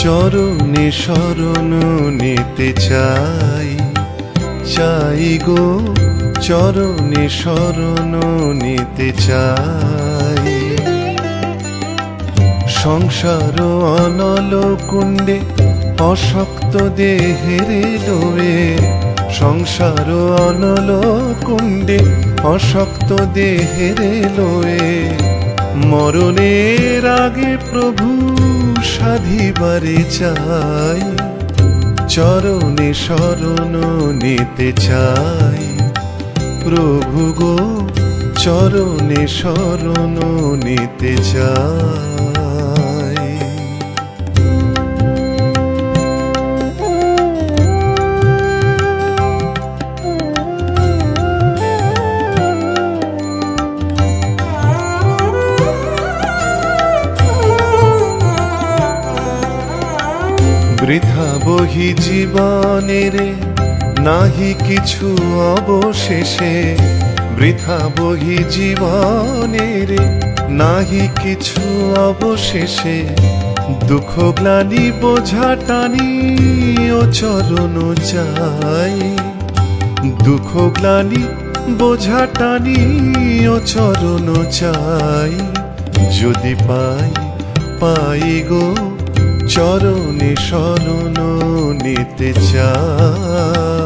চরণে শরণ নিতে চাই, চাই গো চরণে শরণ নিতে চাই। সংসার অনল কুণ্ডে অশক্ত দেহের লয়ে, সংসার অনল কুণ্ডে অশক্ত দেহের লয়ে, মরণের আগে প্রভু সাধিবারে চাই, চরণে শরণ নিতে চাই। প্রভু গো চরণে শরণ নিতে চাই। বৃথা বহি জীবনের নাহি কিছু অবশেষে, বৃথা বহি জীবনের নাহি কিছু অবশেষে, দুঃখ গ্লানি বোঝা টানি ও চরণ চাই, দুঃখ গ্লানি বোঝা টানি ও চরণ চাই। যদি পাই পাই গো চরণে শরণ নিতে চাই।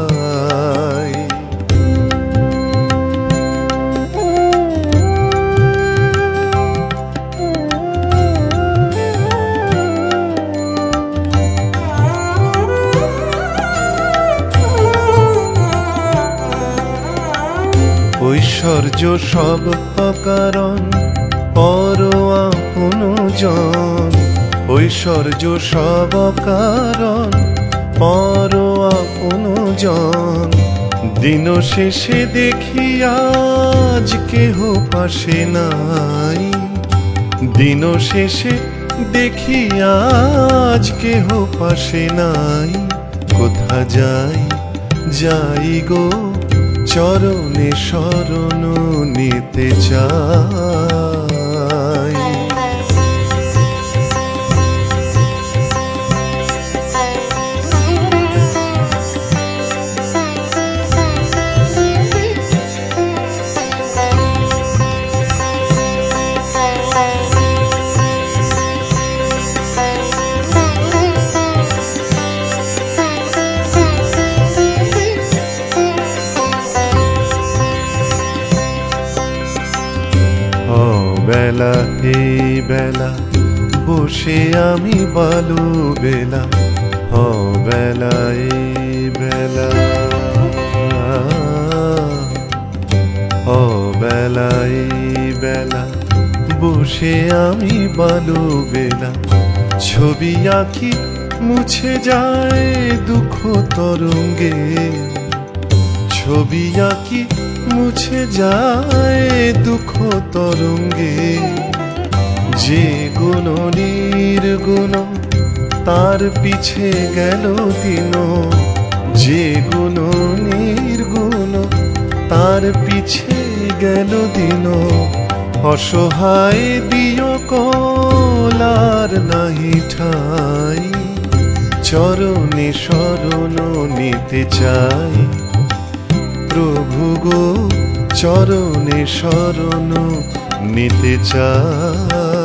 ঐশ্বর্য সব অকারণ পর আপন জন, ঐশ্বর্য সব কারণ পর আপন জন। দিন শেষে দেখি আজ কেহ পাশে নাই, দিন শেষে দেখি আজ কেহ পাশে নাই। কোথা যাই যাই গো চরণে শরণ নিতে চাই। বেলা এই বেলা বসে আমি বালু বেলা, বেলা এই বেলা, বেলা এই বেলা বসে আমি বালু বেলা। ছবি আঁকি মুছে যায় দুঃখ তরঙ্গে, ছবি আঁকি মুছে যায় দুঃখ তরঙ্গে। যে গুণ নির্গুণ তার পিছে গেল দিন, যে গুণ নির্গুণ তার পিছে গেল দিন। অসহায় দিও কলার নাহি ঠাই, চরণে শরণ নিতে চাই। প্রভু গো চরণে শরণ নিতে চাই।